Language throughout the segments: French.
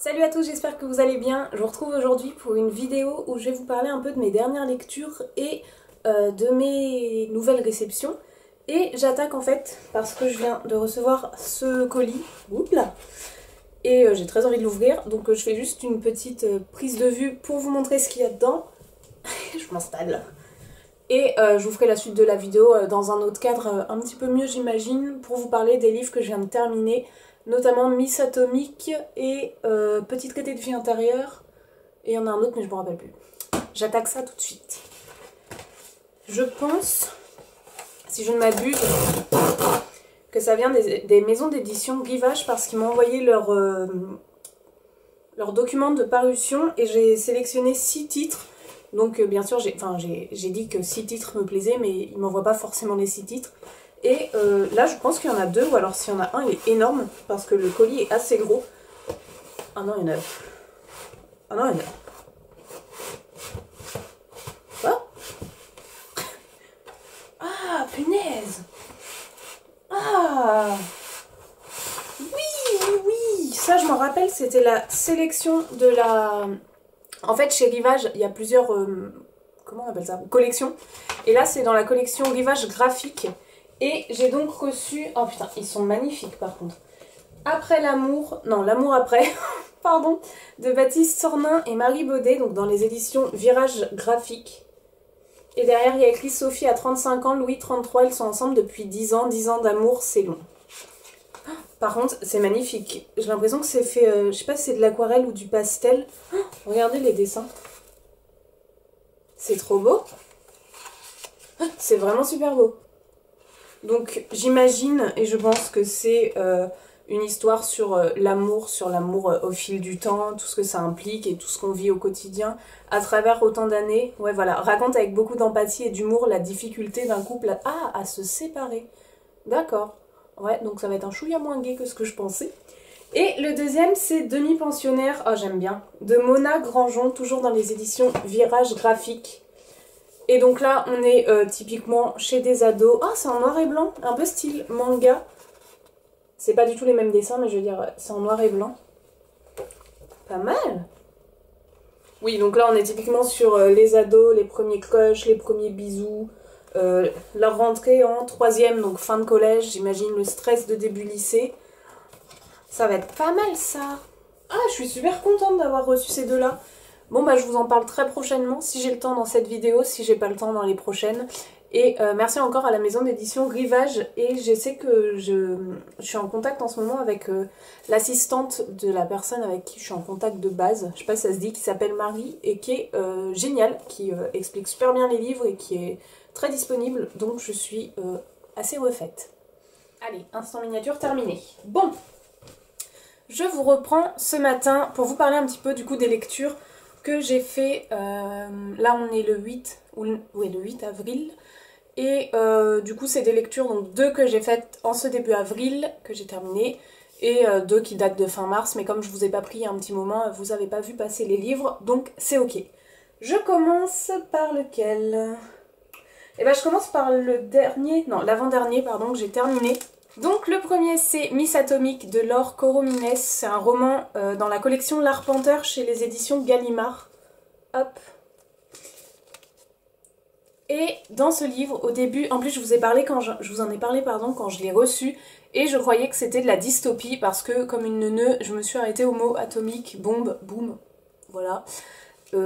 Salut à tous, j'espère que vous allez bien. Je vous retrouve aujourd'hui pour une vidéo où je vais vous parler un peu de mes dernières lectures et de mes nouvelles réceptions. Et j'attaque en fait parce que je viens de recevoir ce colis. Oups là. Et j'ai très envie de l'ouvrir, donc je fais juste une petite prise de vue pour vous montrer ce qu'il y a dedans. Je m'installe. Et je vous ferai la suite de la vidéo dans un autre cadre un petit peu mieux j'imagine, pour vous parler des livres que je viens de terminer, notamment Miss Atomique et Petit traité de vie intérieure. Et il y en a un autre mais je me rappelle plus. J'attaque ça tout de suite. Je pense, si je ne m'abuse, que ça vient des maisons d'édition Rivage parce qu'ils m'ont envoyé leur document de parution et j'ai sélectionné 6 titres. Donc bien sûr, j'ai dit que 6 titres me plaisaient, mais ils m'envoient pas forcément les 6 titres. Et là, je pense qu'il y en a 2, ou alors s'il y en a un, il est énorme, parce que le colis est assez gros. Ah non, il y en a... Ah non, il y en a... Quoi? Ah, punaise! Ah! Oui! Ça, je m'en rappelle, c'était la sélection de la... En fait, chez Rivage, il y a plusieurs... comment on appelle ça? Collections. Et là, c'est dans la collection Rivage graphique. Et j'ai donc reçu... Oh putain, ils sont magnifiques par contre. Après l'amour... Non, l'amour après... Pardon. De Baptiste Sornin et Marie Baudet, donc dans les éditions Virage graphique. Et derrière, il y a écrit Sophie a 35 ans, Louis 33, ils sont ensemble depuis 10 ans. 10 ans d'amour, c'est long. Par contre, c'est magnifique. J'ai l'impression que c'est fait... je sais pas si c'est de l'aquarelle ou du pastel. Oh, regardez les dessins. C'est trop beau. C'est vraiment super beau. Donc j'imagine et je pense que c'est une histoire sur l'amour au fil du temps, tout ce que ça implique et tout ce qu'on vit au quotidien à travers autant d'années. Ouais voilà, raconte avec beaucoup d'empathie et d'humour la difficulté d'un couple à se séparer. D'accord. Ouais, donc ça va être un chouïa moins gai que ce que je pensais. Et le deuxième, c'est Demi-pensionnaire, oh j'aime bien, de Mona Grangeon, toujours dans les éditions Virage graphique. Et donc là, on est typiquement chez des ados. Ah, c'est en noir et blanc, un peu style manga. C'est pas du tout les mêmes dessins, mais je veux dire, c'est en noir et blanc. Pas mal. Oui, donc là, on est typiquement sur les ados, les premiers crushs, les premiers bisous. Leur rentrée en 3e, donc fin de collège, j'imagine le stress de début lycée. Ça va être pas mal, ça. Ah, je suis super contente d'avoir reçu ces deux-là. Bon bah je vous en parle très prochainement, si j'ai le temps dans cette vidéo, si j'ai pas le temps dans les prochaines. Et merci encore à la maison d'édition Rivage. Et je sais que je suis en contact en ce moment avec l'assistante de la personne avec qui je suis en contact de base. Je sais pas si ça se dit, qui s'appelle Marie et qui est géniale, qui explique super bien les livres et qui est très disponible. Donc je suis assez refaite. Allez, instant miniature terminé. Bon, je vous reprends ce matin pour vous parler un petit peu du coup des lectures que j'ai fait, là on est le 8, le 8 avril, et du coup c'est des lectures, donc 2 que j'ai faites en ce début avril, que j'ai terminé, et 2 qui datent de fin mars, mais comme je vous ai pas pris il y a un petit moment, vous avez pas vu passer les livres, donc c'est ok. Je commence par lequel? Eh ben je commence par le dernier, non l'avant-dernier pardon, que j'ai terminé. Donc le premier c'est Miss Atomique de Laure Coromines, c'est un roman dans la collection L'Arpenteur chez les éditions Gallimard. Hop. Et dans ce livre, au début, en plus je vous ai parlé je vous en ai parlé pardon, quand je l'ai reçu, et je croyais que c'était de la dystopie parce que comme une neuneu, je me suis arrêtée au mot atomique, bombe, boum, voilà.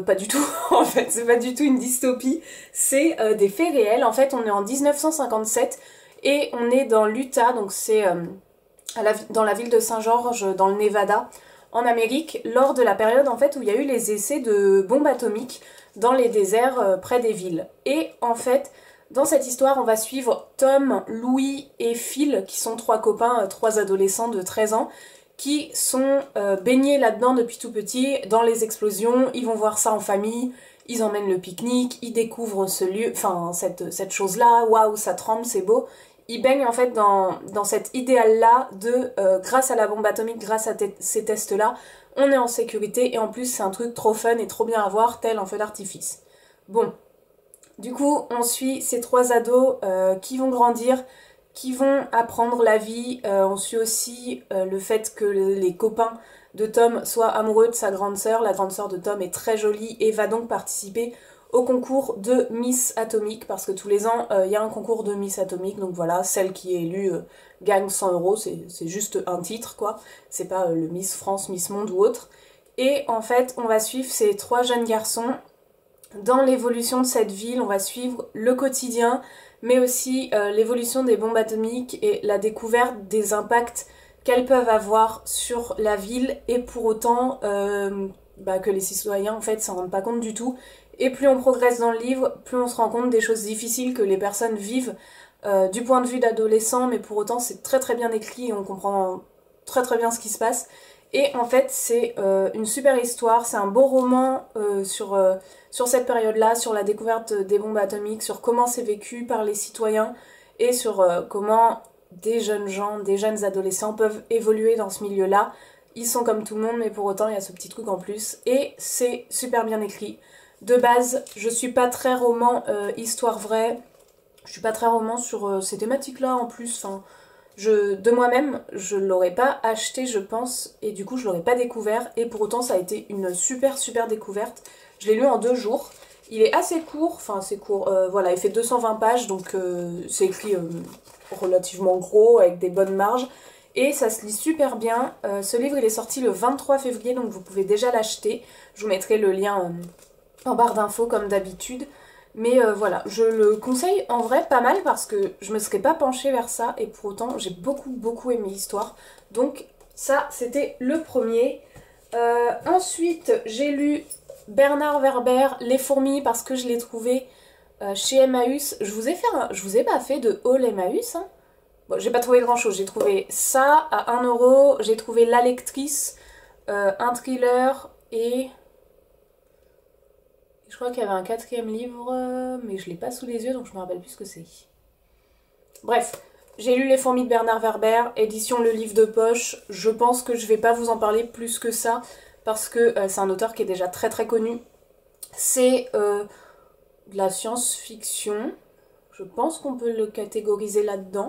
Pas du tout, en fait, c'est pas du tout une dystopie, c'est des faits réels. En fait, on est en 1957 et on est dans l'Utah, donc c'est dans la ville de Saint-Georges, dans le Nevada, en Amérique, lors de la période en fait où il y a eu les essais de bombes atomiques dans les déserts près des villes. Et en fait, dans cette histoire, on va suivre Tom, Louis et Phil, qui sont 3 copains, 3 adolescents de 13 ans, qui sont baignés là-dedans depuis tout petit, dans les explosions, ils vont voir ça en famille, ils emmènent le pique-nique, ils découvrent ce lieu, enfin cette chose-là, waouh, ça tremble, c'est beau. Ils baignent en fait dans cet idéal-là de, grâce à la bombe atomique, grâce à ces tests-là, on est en sécurité et en plus c'est un truc trop fun et trop bien à voir, tel un feu d'artifice. Bon, du coup on suit ces 3 ados qui vont grandir, qui vont apprendre la vie. On suit aussi le fait que les copains de Tom soient amoureux de sa grande sœur. La grande sœur de Tom est très jolie et va donc participer au concours de Miss Atomique, parce que tous les ans il y a un concours de Miss Atomique, donc voilà, celle qui est élue gagne 100 €, c'est juste un titre quoi, c'est pas le Miss France, Miss Monde ou autre. Et en fait on va suivre ces 3 jeunes garçons dans l'évolution de cette ville, on va suivre le quotidien, mais aussi l'évolution des bombes atomiques et la découverte des impacts qu'elles peuvent avoir sur la ville, et pour autant que les citoyens en fait s'en rendent pas compte du tout. Et plus on progresse dans le livre, plus on se rend compte des choses difficiles que les personnes vivent du point de vue d'adolescents, mais pour autant c'est très très bien écrit et on comprend très très bien ce qui se passe. Et en fait c'est une super histoire, c'est un beau roman sur cette période-là, sur la découverte des bombes atomiques, sur comment c'est vécu par les citoyens et sur comment des jeunes gens, des jeunes adolescents peuvent évoluer dans ce milieu-là. Ils sont comme tout le monde, mais pour autant il y a ce petit truc en plus et c'est super bien écrit. De base, je suis pas très roman histoire vraie, je suis pas très roman sur ces thématiques-là en plus, enfin, de moi-même, je l'aurais pas acheté je pense, et du coup je l'aurais pas découvert, et pour autant ça a été une super super découverte. Je l'ai lu en 2 jours, il est assez court, enfin c'est court, voilà, il fait 220 pages, donc c'est écrit relativement gros, avec des bonnes marges, et ça se lit super bien. Ce livre il est sorti le 23 février, donc vous pouvez déjà l'acheter, je vous mettrai le lien en barre d'infos comme d'habitude. Mais voilà, je le conseille en vrai pas mal parce que je me serais pas penchée vers ça et pour autant j'ai beaucoup beaucoup aimé l'histoire. Donc ça c'était le premier. Ensuite j'ai lu Bernard Werber, Les fourmis, parce que je l'ai trouvé chez Emmaüs. Je vous ai pas fait de haul Emmaüs, hein. Bon, j'ai pas trouvé grand chose, j'ai trouvé ça à 1 €, j'ai trouvé La Lectrice, un thriller et... Je crois qu'il y avait un 4e livre, mais je l'ai pas sous les yeux, donc je me rappelle plus ce que c'est. Bref, j'ai lu Les fourmis de Bernard Werber, édition Le Livre de Poche. Je pense que je vais pas vous en parler plus que ça, parce que c'est un auteur qui est déjà très très connu. C'est de la science-fiction. Je pense qu'on peut le catégoriser là-dedans.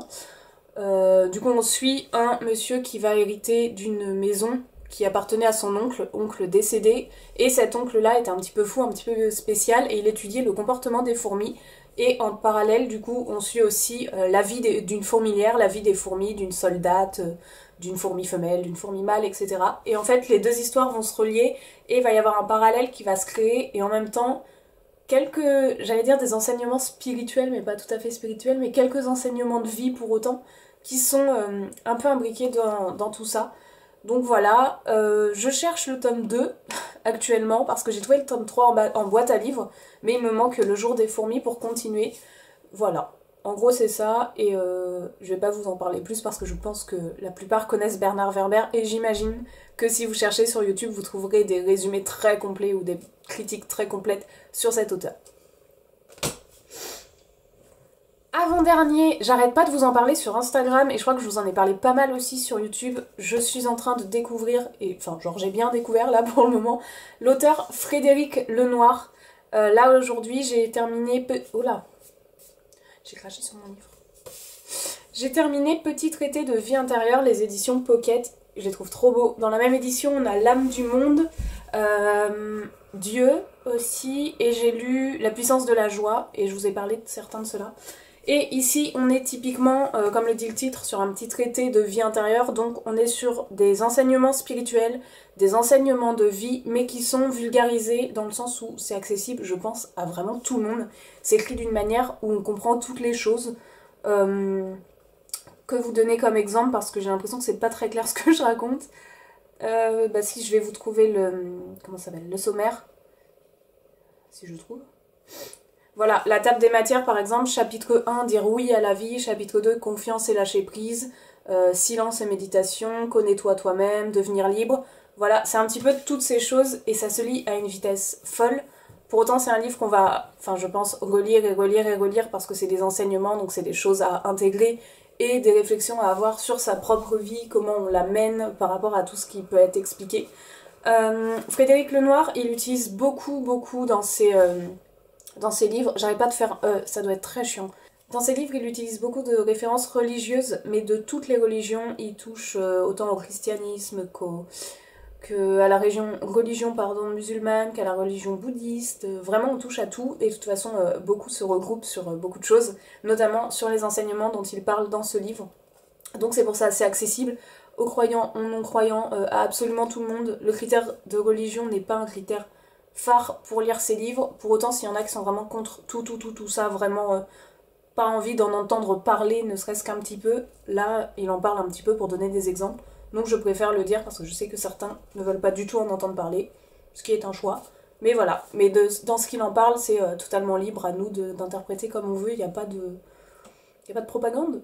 Du coup, on suit un monsieur qui va hériter d'une maison qui appartenait à son oncle décédé, et cet oncle-là était un petit peu fou, un petit peu spécial, et il étudiait le comportement des fourmis, et en parallèle, du coup, on suit aussi la vie d'une fourmilière, la vie des fourmis, d'une soldate, d'une fourmi femelle, d'une fourmi mâle, etc. Et en fait, les 2 histoires vont se relier, et il va y avoir un parallèle qui va se créer, et en même temps, j'allais dire des enseignements spirituels, mais pas tout à fait spirituels, mais quelques enseignements de vie pour autant, qui sont un peu imbriqués dans tout ça. Donc voilà, je cherche le tome 2 actuellement parce que j'ai trouvé le tome 3 en boîte à livres, mais il me manque Le Jour des fourmis pour continuer. Voilà, en gros c'est ça, et je vais pas vous en parler plus parce que je pense que la plupart connaissent Bernard Werber, et j'imagine que si vous cherchez sur YouTube vous trouverez des résumés très complets ou des critiques très complètes sur cet auteur. Avant-dernier, j'arrête pas de vous en parler sur Instagram et je crois que je vous en ai parlé pas mal aussi sur YouTube. Je suis en train de découvrir, et enfin genre j'ai bien découvert là pour le moment, l'auteur Frédéric Lenoir. Là aujourd'hui j'ai terminé... Oh là, j'ai craché sur mon livre. J'ai terminé Petit traité de vie intérieure, les éditions Pocket. Je les trouve trop beaux. Dans la même édition on a L'âme du monde, Dieu aussi, et j'ai lu La puissance de la joie, et je vous ai parlé de certains de ceux-là. Et ici, on est typiquement, comme le dit le titre, sur un petit traité de vie intérieure, donc on est sur des enseignements spirituels, des enseignements de vie, mais qui sont vulgarisés dans le sens où c'est accessible, je pense, à vraiment tout le monde. C'est écrit d'une manière où on comprend toutes les choses. Que vous donner comme exemple, parce que j'ai l'impression que c'est pas très clair ce que je raconte. Si je vais vous trouver comment ça s'appelle, le sommaire, si je trouve. Voilà, la table des matières par exemple, chapitre 1, dire oui à la vie, chapitre 2, confiance et lâcher prise, silence et méditation, connais-toi toi-même, devenir libre. Voilà, c'est un petit peu toutes ces choses et ça se lit à une vitesse folle. Pour autant, c'est un livre qu'on va, enfin je pense, relire et relire et relire parce que c'est des enseignements, donc c'est des choses à intégrer et des réflexions à avoir sur sa propre vie, comment on la mène par rapport à tout ce qui peut être expliqué. Frédéric Lenoir, il utilise beaucoup dans ses livres, j'arrête pas de faire ça doit être très chiant, Dans ses livres, il utilise beaucoup de références religieuses, mais de toutes les religions. Il touche autant au christianisme qu'à la religion musulmane, qu'à la religion bouddhiste. Vraiment, on touche à tout. Et de toute façon, beaucoup se regroupent sur beaucoup de choses, notamment sur les enseignements dont il parle dans ce livre. Donc c'est pour ça assez accessible aux croyants, aux non-croyants, à absolument tout le monde. Le critère de religion n'est pas un critère phare pour lire ces livres. Pour autant, s'il y en a qui sont vraiment contre tout ça, vraiment pas envie d'en entendre parler, ne serait-ce qu'un petit peu, là, il en parle un petit peu pour donner des exemples. Donc je préfère le dire parce que je sais que certains ne veulent pas du tout en entendre parler, ce qui est un choix. Mais voilà, mais dans ce qu'il en parle, c'est totalement libre à nous d'interpréter comme on veut, il n'y a pas de... Il n'y a pas de propagande,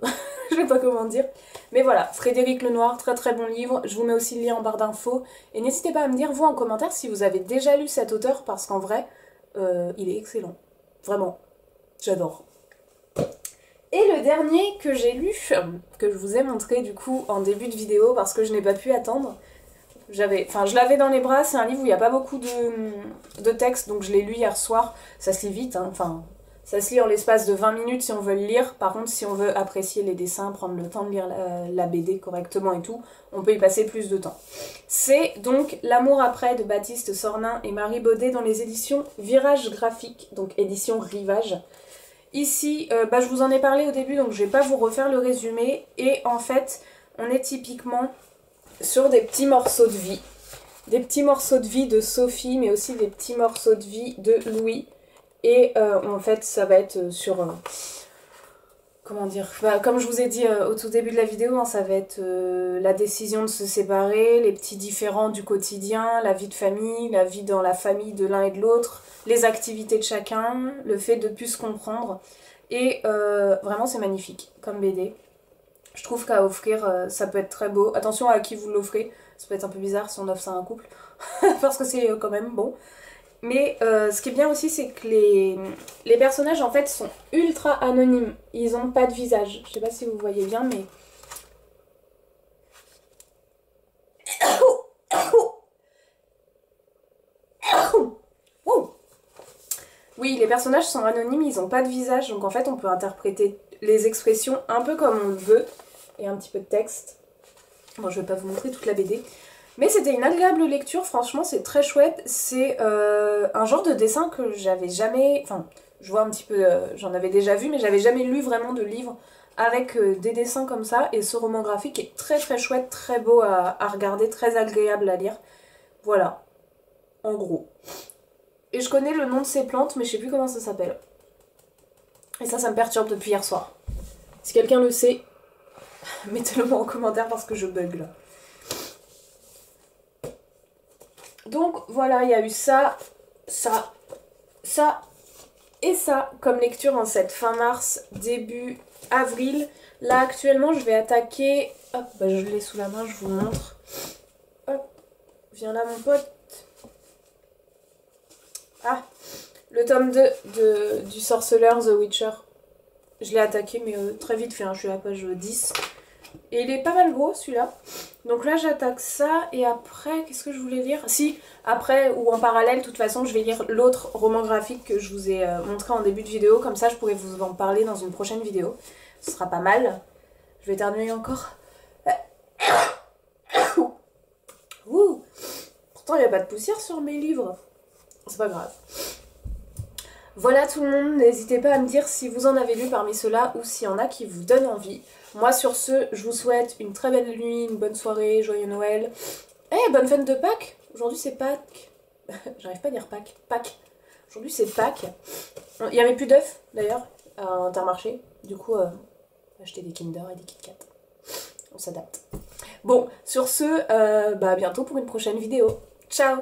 je sais pas comment dire. Mais voilà, Frédéric Lenoir, très très bon livre. Je vous mets aussi le lien en barre d'infos. Et n'hésitez pas à me dire, vous, en commentaire, si vous avez déjà lu cet auteur, parce qu'en vrai, il est excellent. Vraiment, j'adore. Et le dernier que j'ai lu, que je vous ai montré du coup en début de vidéo, parce que je n'ai pas pu attendre. Je l'avais dans les bras, c'est un livre où il n'y a pas beaucoup de texte, donc je l'ai lu hier soir. Ça se lit vite, hein, enfin... Ça se lit en l'espace de 20 minutes si on veut le lire. Par contre, si on veut apprécier les dessins, prendre le temps de lire la BD correctement et tout, on peut y passer plus de temps. C'est donc L'amour après de Baptiste Sornin et Marie Baudet dans les éditions Virage Graphique, donc édition Rivage. Ici, je vous en ai parlé au début, donc je vais pas vous refaire le résumé. Et en fait, on est typiquement sur des petits morceaux de vie. Des petits morceaux de vie de Sophie, mais aussi des petits morceaux de vie de Louis. Et en fait, ça va être sur... comment dire, comme je vous ai dit au tout début de la vidéo, hein, ça va être la décision de se séparer, les petits différends du quotidien, la vie de famille, la vie dans la famille de l'un et de l'autre, les activités de chacun, le fait de plus se comprendre. Et vraiment, c'est magnifique comme BD. Je trouve qu'à offrir, ça peut être très beau. Attention à qui vous l'offrez, ça peut être un peu bizarre si on offre ça à un couple, parce que c'est quand même bon. Mais ce qui est bien aussi, c'est que les personnages en fait sont ultra anonymes. Ils ont pas de visage. Je sais pas si vous voyez bien, mais... Oui, les personnages sont anonymes, ils ont pas de visage. Donc en fait, on peut interpréter les expressions un peu comme on le veut. Et un petit peu de texte. Bon, je vais pas vous montrer toute la BD. Mais c'était une agréable lecture, franchement c'est très chouette. C'est un genre de dessin que j'avais jamais... Enfin, je vois un petit peu... j'en avais déjà vu, mais j'avais jamais lu vraiment de livre avec des dessins comme ça. Et ce roman graphique est très très chouette, très beau à regarder, très agréable à lire. Voilà, en gros. Et je connais le nom de ces plantes, mais je sais plus comment ça s'appelle. Et ça me perturbe depuis hier soir. Si quelqu'un le sait, mettez-le moi en commentaire parce que je bug là. Donc voilà, il y a eu ça et ça comme lecture en cette fin mars, début avril. Là actuellement je vais attaquer... Hop, je l'ai sous la main, je vous montre. Hop, viens là mon pote. Ah, le tome 2 du sorceleur The Witcher. Je l'ai attaqué mais très vite fait, hein, je suis à la page 10. Et il est pas mal gros celui-là. Donc là j'attaque ça et après, qu'est-ce que je voulais lire? Si, après ou en parallèle, de toute façon je vais lire l'autre roman graphique que je vous ai montré en début de vidéo. Comme ça je pourrai vous en parler dans une prochaine vidéo. Ce sera pas mal. Je vais éternuer encore. Ouh. Pourtant il n'y a pas de poussière sur mes livres. C'est pas grave. Voilà tout le monde, n'hésitez pas à me dire si vous en avez lu parmi ceux-là ou s'il y en a qui vous donnent envie. Moi sur ce, je vous souhaite une très belle nuit, une bonne soirée, joyeux Noël. Eh, bonne fête de Pâques. Aujourd'hui c'est Pâques. J'arrive pas à dire Pâques. Pâques. Aujourd'hui c'est Pâques. Il n'y avait plus d'œufs d'ailleurs à Intermarché. Du coup, acheter des Kinder et des Kit Kat. On s'adapte. Bon, sur ce, à bientôt pour une prochaine vidéo. Ciao.